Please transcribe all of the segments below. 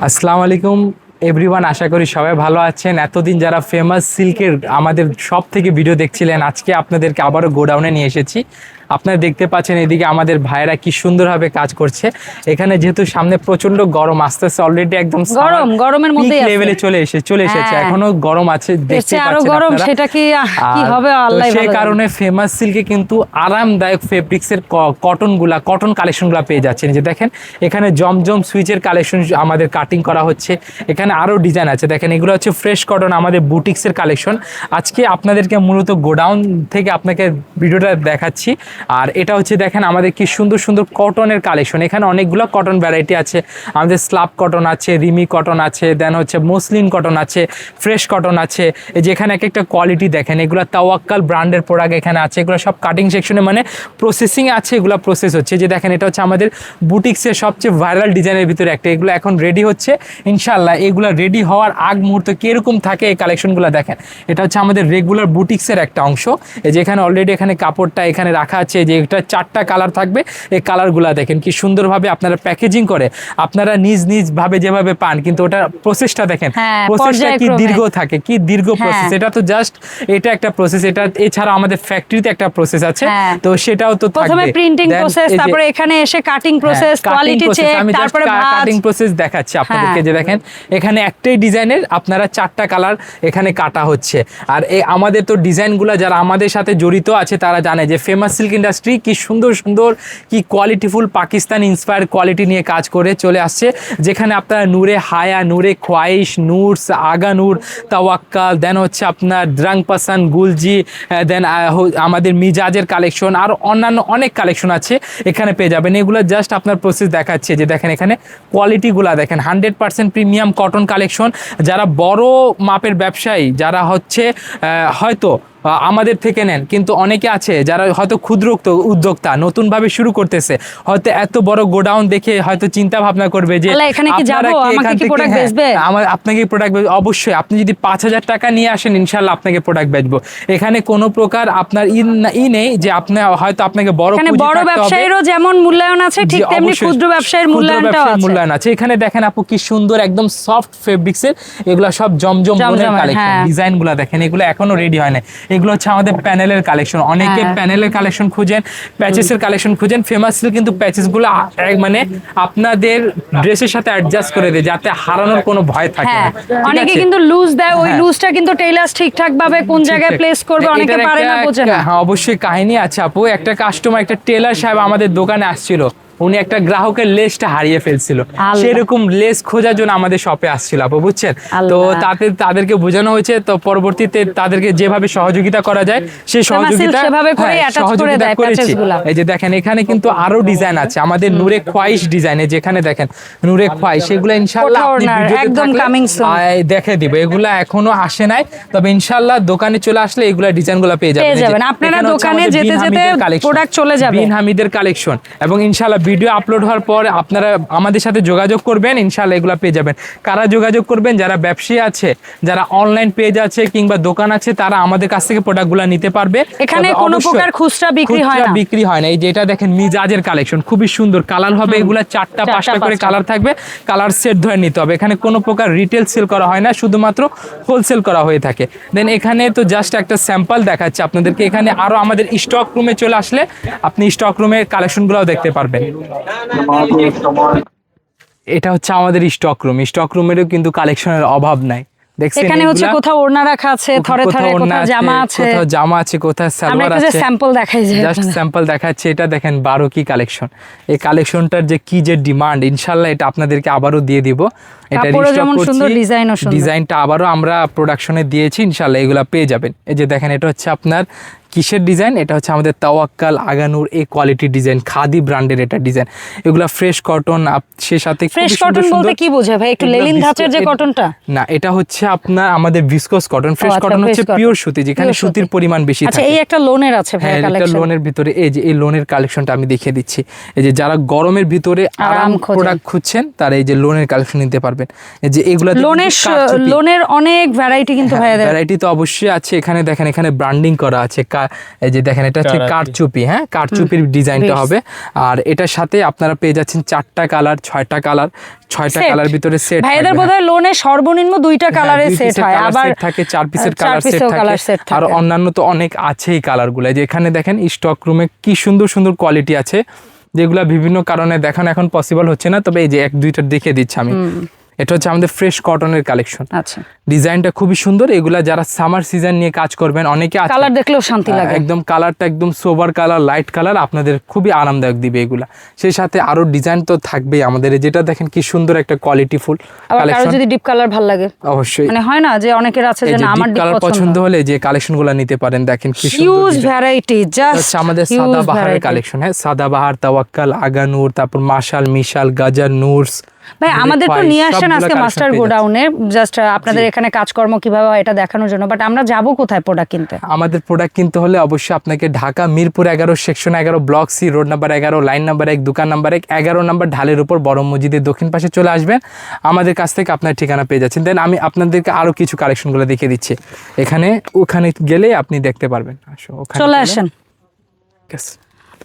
আসসালামু আলাইকুম এভরিওয়ান, আশা করি সবাই ভালো আছেন। এতদিন যারা ফেমাস সিল্কের আমাদের সব থেকে ভিডিও দেখছিলেন, আজকে আপনাদেরকে আবারও গোডাউনে নিয়ে এসেছি। আপনারা দেখতে পাচ্ছেন এদিকে আমাদের ভাইরা কি সুন্দরভাবে কাজ করছে। এখানে যেহেতু সামনে প্রচন্ড গরম আসতেছে, অলরেডি একদম গরমের মধ্যে লেভেলে চলে এসেছে, এখনো গরম আছে, দেখতে পাচ্ছেন গরম, সেটা কি হবে আল্লাহই ভালো সেই কারণে ফেমাস সিল্কে কিন্তু আরামদায়ক ফেব্রিক্সের কটন কালেকশনগুলো পেয়ে যাচ্ছেন। যে দেখেন এখানে জমজম সুইচের কালেকশন আমাদের কাটিং করা হচ্ছে। এখানে আরও ডিজাইন আছে, দেখেন এগুলো হচ্ছে ফ্রেশ কটন আমাদের বুটিক্সের কালেকশন। আজকে আপনাদেরকে মূলত গোডাউন থেকে আপনাকে ভিডিওটা দেখাচ্ছি। আর এটা হচ্ছে দেখেন আমাদের কি সুন্দর সুন্দর কটনের কালেকশন। এখানে অনেকগুলো কটন ভ্যারাইটি আছে, আমাদের স্লাব কটন আছে, রিমি কটন আছে, দেন হচ্ছে মসলিন কটন আছে, ফ্রেশ কটন আছে। এই যে এখানে এক একটা কোয়ালিটি দেখেন, এগুলো তাওয়াক্কাল ব্র্যান্ডের প্রোডাক্ট এখানে আছে। এগুলো সব কাটিং সেকশনে মানে প্রসেসিং আছে, এগুলো প্রসেস হচ্ছে। যে দেখেন এটা হচ্ছে আমাদের বুটিক্সের সবচেয়ে ভাইরাল ডিজাইনের ভিতরে একটা, এগুলো এখন রেডি হচ্ছে ইনশাল্লাহ। এগুলো রেডি হওয়ার আগ মুহূর্তে কীরকম থাকে এই কালেকশনগুলো দেখেন। এটা হচ্ছে আমাদের রেগুলার বুটিক্সের একটা অংশ। এই যে এখানে অলরেডি এখানে কাপড়টা এখানে রাখা আছে, যে এটা 4টা কালার থাকবে। এই কালারগুলো দেখেন কি সুন্দরভাবে আপনারা প্যাকেজিং করে আপনারা নিজ ভাবে যেভাবে পান, কিন্তু ওটা প্রসেসটা দেখেন, প্রসেসটা কি দীর্ঘ থাকে, কি দীর্ঘ প্রসেস। এটা তো জাস্ট এটা একটা প্রসেস, এটা এছাড়া আমাদের ফ্যাক্টরিতে একটা প্রসেস আছে, তো সেটাও তো থাকবে। প্রথমে প্রিন্টিং প্রসেস, তারপরে এখানে এসে কাটিং প্রসেস, কোয়ালিটি চেক, তারপরে কাটিং প্রসেস দেখাচ্ছি আপনাদেরকে। যে দেখেন এখানে একটাই ডিজাইনের আপনারা 4টা কালার এখানে কাটা হচ্ছে। আর আমাদের তো ডিজাইনগুলো যারা আমাদের সাথে জড়িত আছে তারা জানে যে ফেমাস সিল্ক ইন্ডাস্ট্রি কি সুন্দর সুন্দর কি কোয়ালিটিফুল পাকিস্তান ইন্সপায়ার কোয়ালিটি নিয়ে কাজ করে চলে আসছে। যেখানে আপনারা নূরে হায়া, নূরে খোয়াইশ, নূরস, আগা নূর, তাওয়াক্কাল, দেন হচ্ছে আপনার দ্রাং পাসান, গুলজি, দেন আমাদের মিজাজের কালেকশন, আর অন্যান্য অনেক কালেকশন আছে এখানে পেয়ে যাবেন। এগুলো জাস্ট আপনার প্রসেস দেখাচ্ছে। যে দেখেন এখানে কোয়ালিটিগুলো দেখেন, 100% প্রিমিয়াম কটন কালেকশন। যারা বড় মাপের ব্যবসায়ী, যারা হচ্ছে হয়তো আমাদের থেকে নেন, কিন্তু অনেকে আছে যারা হয়তো ক্ষুদ্র উদ্যোক্তা নতুনভাবে শুরু করতেছে, হয়তো এত বড় গোডাউন দেখে হয়তো চিন্তা ভাবনা করবে যে আপনাকে প্রোডাক্ট অবশ্যই আপনি যদি 5,000 টাকা নিয়ে আসেন ইনশাল্লাহ আপনাকে প্রোডাক্ট বেচবো। এখানে কোনো প্রকার আপনার নেই যে আপনি হয়তো আপনাকে বড় ব্যবসায়ীরও যেমন মূল্যায়ন আছে, ঠিক তেমনি ক্ষুদ্র ব্যবসায়ীর মূল্যায়ন আছে। এখানে দেখেন আপু কি সুন্দর একদম সফট ফেব্রিক্সের, এগুলো সব জমজম কালেকশন। ডিজাইনগুলো দেখেন, এগুলো এখনো রেডি হয় না। এগুলো হচ্ছে আমাদের প্যানেলের কালেকশন। অনেকে প্যানেলের কালেকশন খুঁজেন, প্যাচেসের কালেকশন খুঁজেন। ফেমাস সিল্ক কিন্তু প্যাচেসগুলো মানে আপনাদের ড্রেসের সাথে অ্যাডজাস্ট করে দেয়, যাতে হারানোর কোনো ভয় থাকে না। অনেকে কিন্তু লুজ দেয়, ওই লুজটা কিন্তু টেইলার্স ঠিকঠাক ভাবে কোন জায়গায় প্লেস করবে অনেকে পারে না, বোঝে না। হ্যাঁ, অবশ্যই কাহিনী আছে আপু। একটা কাস্টমার, একটা টেলার সাহেব আমাদের দোকানে আসছিল, উনি একটা গ্রাহকের লেসটা হারিয়ে ফেলছিল, সেরকম লেস খোঁজার জন্য আমাদের শপে আসছিল আপু, বুঝছেন? তো তাদেরকে বোঝানো হয়েছে, তো পরবর্তীতে তাদেরকে যেভাবে সহযোগিতা করা যায় সেই সহযোগিতা করেছি। এই যে দেখেন এখানে কিন্তু আরো ডিজাইন আছে আমাদের নূরে খোয়াইশ ডিজাইনে, যেখানে দেখেন নূরে খোয়াইশ, এগুলো ইনশাআল্লাহ দেখে দিব। এগুলা এখনো আসে নাই, তবে ইনশাআল্লাহ দোকানে চলে আসলে এগুলা ডিজাইনগুলো পেয়ে যাবেন। আপনারা দোকানে যেতে যেতে প্রোডাক্ট চলে যাবে। বিন হামিদের কালেকশন, এবং ইনশাআল্লাহ ভিডিও আপলোড হওয়ার পর আপনারা আমাদের সাথে যোগাযোগ করবেন, ইনশাআল্লাহ এগুলো পেয়ে যাবেন। কারা যোগাযোগ করবেন? যারা ব্যবসায়ী আছে, যারা অনলাইন পেজ আছে কিংবা দোকান আছে, তারা আমাদের কাছ থেকে প্রোডাক্টগুলো নিতে পারবে। এখানে কোনো প্রকার খুচরা বিক্রি হয় না। এই যে এটা দেখেন মিজাজের কালেকশন, খুবই সুন্দর কালার হবে। এগুলা 4টা 5টা করে কালার থাকবে, কালার সেট ধরে নিতে হবে। এখানে কোনো প্রকার রিটেল সেল করা হয় না, শুধুমাত্র হোলসেল করা হয়ে থাকে। দেন এখানে তো জাস্ট একটা স্যাম্পল দেখাচ্ছে আপনাদেরকে। এখানে আরো আমাদের স্টক রুমে চলে আসলে আপনি স্টক রুমের কালেকশনগুলোও দেখতে পারবেন। এটা হচ্ছে আমাদের স্টক রুম। স্টক রুমেরও কিন্তু কালেকশনের অভাব নাই। এখানে হচ্ছে কোথাও ওড়না রাখা আছে, থরে থরে কোথাও জামা আছে, কোথাও জামা আছে, কোথাও সালোয়ার আছে। স্যাম্পল দেখাই যায়, জাস্ট স্যাম্পল দেখাচ্ছে। এটা দেখেন 12 কি কালেকশন। এই কালেকশনটার যে কি যে ডিমান্ড, ইনশাআল্লাহ এটা আপনাদেরকে আবারও দিয়ে দিব। এটা রিস্টক করছি, ডিজাইনটা আবারও আমরা প্রোডাকশনে দিয়েছি, ইনশাআল্লাহ এগুলা পেয়ে যাবেন। এই যে দেখেন এটা হচ্ছে আপনার কিসের ডিজাইন, এটা হচ্ছে আমাদের তাওয়াক্কাল, আগানুর এই কোয়ালিটির ডিজাইন, খাদি ব্র্যান্ডের এটা ডিজাইন। এগুলা ফ্রেশ কটন, সে সাথে ফ্রেশ কটন বলতে কি বোঝায় ভাই? একটু লেলিন ধাঁচের যে কটনটা না, এটা হচ্ছে আপনার আমাদের ভিসকস কটন। ফ্রেশ কটন হচ্ছে পিওর সুতি, যেখানে সুতির পরিমাণ বেশি থাকে। আচ্ছা, এই একটা লোনের আছে ভাই কালেকশন। এটা লোনের ভিতরে এই যে এই লোনের কালেকশনটা আমি দেখিয়ে দিচ্ছি। এই যে যারা গরমের ভিতরে আরাম প্রোডাক্ট খুঁজছেন, তারা এই যে লোনের কালেকশন নিতে পারবেন। এই যে এগুলা লোনের অনেক ভ্যারাইটি কিন্তু ভাই, ভ্যারাইটি তো অবশ্যই আছে। এখানে দেখেন এখানে ব্র্যান্ডিং করা আছে, এই যে দেখেন এটা হচ্ছে কারচুপি, হ্যাঁ কারচুপির ডিজাইনটা হবে। আর এটার সাথে আপনারা পেয়ে যাচ্ছেন 4টা কালার 6টা কালার 6টা কালার ভিতরে সেট। ভাইদের বোধহয় লোনে সর্বনিম্ন 2টা কালারের সেট হয়, আবার থাকে 4 পিসের কালার সেট থাকে, আর অন্যান্য তো অনেক আছেই কালারগুলো। যে এখানে দেখেন স্টক রুমে কি সুন্দর সুন্দর কোয়ালিটি আছে, যেগুলা বিভিন্ন কারণে দেখানো এখন পসিবল হচ্ছে না, তবে এই যে 1-2টা দেখিয়ে দিচ্ছি আমি। এটা হচ্ছে আমাদের ফ্রেশ কটনের কালেকশন। আচ্ছা, ডিজাইনটা খুবই সুন্দর। এগুলা যারা সামার সিজন নিয়ে কাজ করবেন, অনেকে আছে কালার দেখলেও শান্তি লাগে, একদম কালারটা একদম সোবার কালার, লাইট কালার, আপনাদের খুবই আরামদায়ক দিবে এগুলা। সেই সাথে আরো ডিজাইন তো থাকবেই আমাদের, যেটা দেখেন কি সুন্দর একটা কোয়ালিটি ফুল কালেকশন। যদি ডিপ কালার ভালো লাগে অবশ্যই, মানে হয় না যে অনেকের আছে যে না আমার ডিপ কালার পছন্দ হলে যে কালেকশনগুলো নিতে পারেন। দেখেন কি সুন্দর হিউজ ভ্যারাইটি, জাস্ট আমাদের সাদা বাহারের কালেকশন। হ্যাঁ সাদা বাহার, তাওয়াক্কাল, আগানুর, তারপর মাশাল, মিশাল, গাজার, নূরস। ভাই আমাদের তো নিয়ে আসেন আজকে মাস্টার গোডাউনে, জাস্ট আপনাদের এখানে কাজকর্ম কিভাবে হয় এটা দেখানোর জন্য, বাট আমরা যাব কোথায় প্রোডাক্ট কিনতে? আমাদের প্রোডাক্ট কিনতে হলে অবশ্যই আপনাকে Dhaka Mirpur 11 section 11 block C road number 11 line number 1 দোকান নাম্বার 1 11 নাম্বার ঢালের উপর বড় মসজিদের দক্ষিণ পাশে চলে আসবেন। আমাদের কাছ থেকে আপনার ঠিকানা পেয়ে যাচ্ছেন। দেন আমি আপনাদেরকে আরো কিছু কালেকশনগুলো দেখিয়ে দিচ্ছি। ওখানে গেলে আপনি দেখতে পারবেন। চলে আসেন।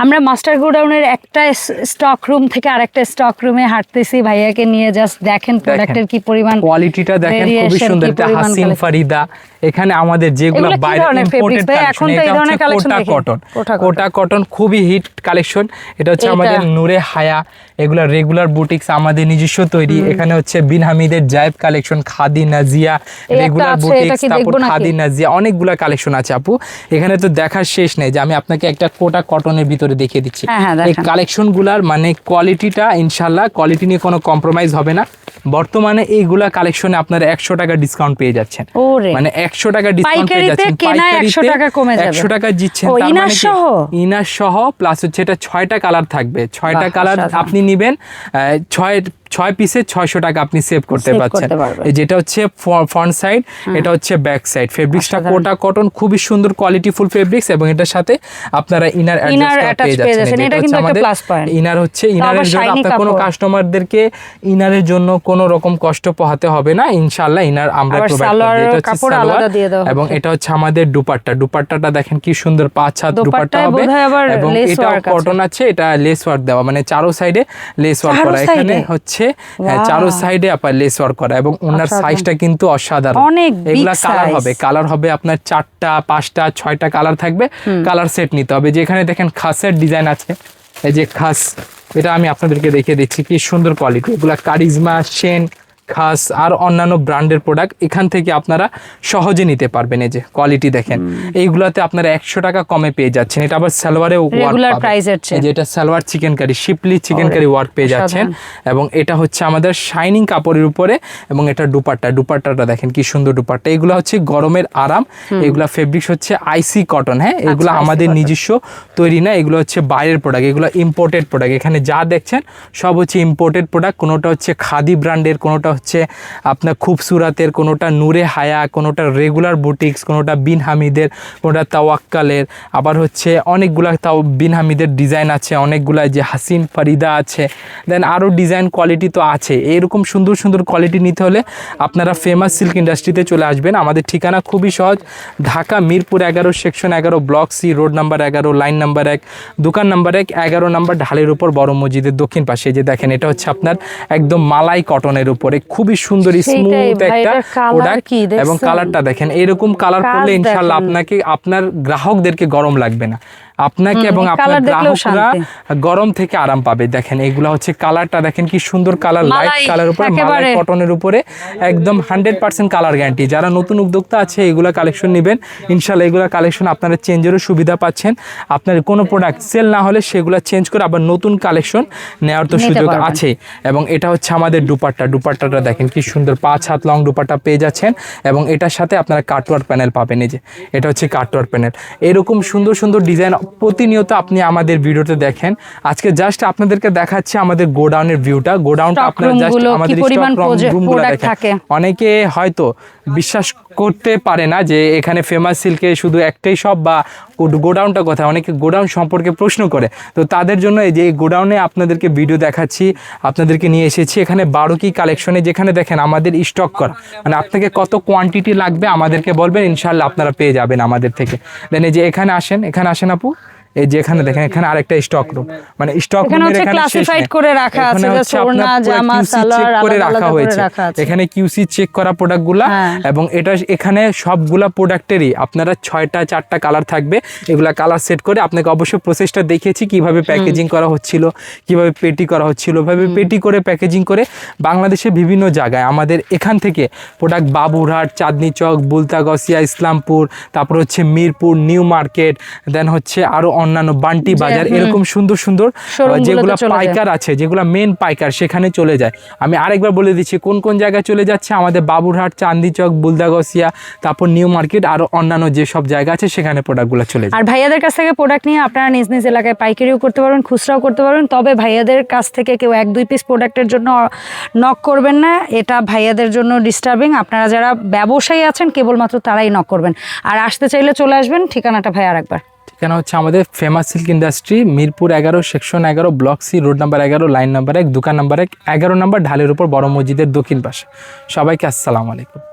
আমরা মাস্টার গোডাউনের একটা স্টক রুম থেকে আরেকটা স্টক রুমে হাঁটতেছি, ভাইয়াকে নিয়ে জাস্ট দেখেন প্রোডাক্টের কি পরিমাণ কোয়ালিটিটা দেখেন, খুবই সুন্দর। এটা হাসিন ফারিদা, এখানে আমাদের যেগুলো বাইরে ইম্পোর্টেড কালেকশন, এটা হচ্ছে কোটা কটন, খুবই হিট কালেকশন। এটা হচ্ছে আমাদের নূরে হায়া, এগুলা রেগুলার বুটিক্স আমাদের নিজস্ব তৈরি। এখানে হচ্ছে বিন হামিদের জায়েব collection, khadi Nazia regular boutiques, তারপর খাদি নাজিয়া অনেকগুলা কালেকশন আছে আপু। এখানে তো দেখার শেষ নেই, যে আমি আপনাকে একটা কোটা কটনের ভিতরে দেখিয়ে দিচ্ছি। এই কালেকশনগুলার মানে কোয়ালিটিটা ইনশাআল্লাহ কোয়ালিটি নিয়ে কোনো কম্প্রোমাইজ হবে না। বর্তমানে এইগুলা কালেকশনে আপনারা 100 টাকা ডিসকাউন্ট পেয়ে যাচ্ছেন, মানে 100 টাকা ডিসকাউন্ট পেয়ে যাচ্ছেন। পাইকারিতে 100 টাকা দিচ্ছেন, তার মানে ইনার সহ প্লাস হচ্ছে এটা 6টা কালার থাকবে। 6টা কালার আপনি নেবেন, 6 পিসে 600 টাকা আপনি সেভ করতে পারছেন। যেটা হচ্ছে ফ্রন্ট সাইড, এটা হচ্ছে ব্যাক সাইড। ফেব্রিক্সটা কোটা কটন, খুবই সুন্দর কোয়ালিটি ফুল ফেব্রিক্স, এবং এটার সাথে আপনারা ইনার অ্যাটাচ পেয়ে যাচ্ছেন। এটা কিন্তু একটা প্লাস পয়েন্ট। ইনারের জন্য আপনার কোনো কাস্টমারদেরকে ইনারের জন্য কোনো রকম কষ্ট পোহাতে হবে না, ইনশাআল্লাহ ইনার আমরা প্রোভাইড করি। এটা হচ্ছে সালোয়ার, এবং এটা হচ্ছে আমাদের দুপাট্টাটা দেখেন কি সুন্দর 5 হাত দুপাট্টা হবে, এবং এটা কটন আছে, এটা লেস ওয়ার্ক দেওয়া, মানে চারো সাইডে লেস ওয়ার্ক করা। এখানে হচ্ছে চারো সাইডে আপনার লেস ওয়ার্ক করা, এবং ওনার সাইজটা কিন্তু অসাধারণ। এগুলা কালার হবে আপনার 4টা 5টা 6টা কালার থাকবে। কালার সেট নিতে হবে। যেখানে দেখেন খাসের ডিজাইন আছে, এই যে খাস, এটা আমি আপনাদেরকে দেখিয়ে দিচ্ছি কি সুন্দর কোয়ালিটি। এগুলা কারিজমা, শেন, খাস আর অন্যান্য ব্র্যান্ডের প্রোডাক্ট এখান থেকে আপনারা সহজে নিতে পারবেন। এই যে কোয়ালিটি দেখেন, এইগুলাতে আপনারা 100 টাকা কমে পেয়ে যাচ্ছেন। এটা আবার সালোয়ারে রেগুলার প্রাইসের চেয়ে, যেটা সালোয়ার চিকেন কারি, শিপলি চিকেন কারি ওয়ার্ক পেয়ে যাচ্ছেন। এবং এটা হচ্ছে আমাদের শাইনিং কাপড়ের উপরে, এবং এটা দুপাট্টাটা দেখেন কি সুন্দর দুপাট্টা। এগুলো হচ্ছে গরমের আরাম। এগুলা ফেব্রিক্স হচ্ছে আইসি কটন। হ্যাঁ এগুলো আমাদের নিজস্ব তৈরি না, এগুলো হচ্ছে বাইরের প্রোডাক্ট, এগুলো ইম্পোর্টেড প্রোডাক্ট। এখানে যা দেখছেন সব হচ্ছে ইম্পোর্টেড প্রোডাক্ট। কোনোটা হচ্ছে খাদি ব্র্যান্ডের, কোনোটা হচ্ছে আপনার খুবসুরাতের, কোনোটা নূরে হায়া, কোনোটা রেগুলার বুটিক্স, কোনোটা বিন হামিদের, কোনোটা তাওয়াক্কালের, আবার হচ্ছে অনেকগুলা বিন হামিদের ডিজাইন আছে, অনেকগুলা যে হাসিন ফারিদা আছে, দেন আরও ডিজাইন কোয়ালিটি তো আছে। এরকম সুন্দর সুন্দর কোয়ালিটি নিতে হলে আপনারা ফেমাস সিল্ক ইন্ডাস্ট্রিতে চলে আসবেন। আমাদের ঠিকানা খুবই সহজ, Dhaka Mirpur 11 section 11 block C road number 11 line number 1 দোকান নাম্বার 1 11 নাম্বার ঢালের উপর বড় মসজিদের দক্ষিণ পাশে। যে দেখেন এটা হচ্ছে আপনার একদম মালাই কটনের উপরে, খুবই সুন্দর স্মুথ একটা প্রোডাক্ট, এবং কালারটা দেখেন। এরকম কালার করলে ইনশাআল্লাহ আপনার গ্রাহকদেরকে গরম লাগবে না, আপনাকে এবং আপনার গ্রাহকরা গরম থেকে আরাম পাবে। দেখেন এগুলা হচ্ছে কালারটা দেখেন কি সুন্দর কালার, লাইট কালার উপরে মালাই কটনের উপরে একদম 100% কালার গ্যারান্টি। যারা নতুন উদ্যোক্তা আছে এগুলা কালেকশন নেবেন ইনশাআল্লাহ। এগুলা কালেকশন আপনারা চেঞ্জেরও সুবিধা পাচ্ছেন। আপনার কোনো প্রোডাক্ট সেল না হলে সেগুলা চেঞ্জ করে আবার নতুন কালেকশন নেওয়ার তো সুযোগ আছে। এবং এটা হচ্ছে আমাদের দুপাট্টাটা দেখেন কি সুন্দর 5 হাত লং দুপাট্টা পেয়ে যাচ্ছেন, এবং এটার সাথে আপনারা কাটওয়ার্ক প্যানেল পাবেন। এই যে এটা হচ্ছে কাটওয়ার্ক প্যানেল। এরকম সুন্দর সুন্দর ডিজাইন প্রতিনিয়ত আপনি আমাদের ভিডিওতে দেখেন। আজকে জাস্ট আপনাদেরকে দেখাচ্ছি আমাদের গোডাউনের ভিউটা। গোডাউনটা আপনারা জাস্ট আমাদের স্টক রুমগুলো দেখেন। অনেকে হয়তো বিশ্বাস করতে পারে না যে এখানে ফেমাস সিল্কে শুধু একটাই শপ বা গোডাউনটা কোথায়, অনেকে গোডাউন সম্পর্কে প্রশ্ন করে। তো তাদের জন্য এই যে গোডাউনে আপনাদেরকে ভিডিও দেখাচ্ছি, আপনাদেরকে নিয়ে এসেছি এখানে 12 কি কালেকশনে, যেখানে দেখেন আমাদের স্টক করা, মানে আপনাকে কত কোয়ান্টিটি লাগবে আমাদেরকে বলবেন, ইনশাল্লাহ আপনারা পেয়ে যাবেন আমাদের থেকে। দেন এই যে এখানে আসেন আপু, এই যে এখানে দেখেন এখানে আরেকটা স্টক রুম, মানে স্টক রুমের এখানে ক্লাসিফাইড করে রাখা আছে, হচ্ছে ওড়না আপনার জামা সালোয়ার করে আলাদা রাখা আলাদা করে হয়েছে। রাখা আছে। এখানে কিউসি চেক করা প্রোডাক্টগুলা, এবং এটা এখানে সবগুলা প্রোডাক্টেরই আপনারা 6টা 4টা কালার থাকবে, এগুলা কালার সেট করে আপনাকে অবশ্যই প্রসেসটা দেখিয়েছি কিভাবে প্যাকেজিং করা হচ্ছিল, কিভাবে পেটি করা হচ্ছিল, ভাবে পেটি করে প্যাকেজিং করে বাংলাদেশে বিভিন্ন জায়গায় আমাদের এখান থেকে প্রোডাক্ট বাবুরহাট, চাঁদনী চক, বুলতাগসিয়া, ইসলামপুর, তারপর হচ্ছে মিরপুর, নিউ মার্কেট, দেন হচ্ছে আরো অন্যান্য বান্টি বাজার, এরকম সুন্দর সুন্দর যেগুলো পাইকার আছে, যেগুলো মেন পাইকার, সেখানে চলে যায়। আমি আরেকবার বলে দিচ্ছি কোন কোন জায়গায় চলে যাচ্ছে, আমাদের বাবুরহাট, চাঁদনী চক, বুলতাগসিয়া, তারপর নিউ মার্কেট, আরো অন্যান্য যেসব জায়গা আছে সেখানে প্রোডাক্টগুলো চলে যায়। আর ভাইয়াদের কাছ থেকে প্রোডাক্ট নিয়ে আপনারা নিজ নিজ এলাকায় পাইকারিও করতে পারবেন, খুচরাও করতে পারবেন। তবে ভাইয়াদের কাছ থেকে কেউ 1-2 পিস প্রোডাক্টের জন্য নক করবেন না, এটা ভাইয়াদের জন্য ডিস্টার্বিং। আপনারা যারা ব্যবসায়ী আছেন কেবলমাত্র তারাই নক করবেন, আর আসতে চাইলে চলে আসবেন। ঠিকানাটা ভাই আরেকবার। ঠিকানা হচ্ছে আমাদের famous silk industry, Mirpur 11, section 11, block C, road number 11, line number 1, দোকান নাম্বার 1, 11 নম্বর ঢালের উপর বড় মসজিদের দক্ষিণ পাশে। সবাইকে আসসালামু আলাইকুম।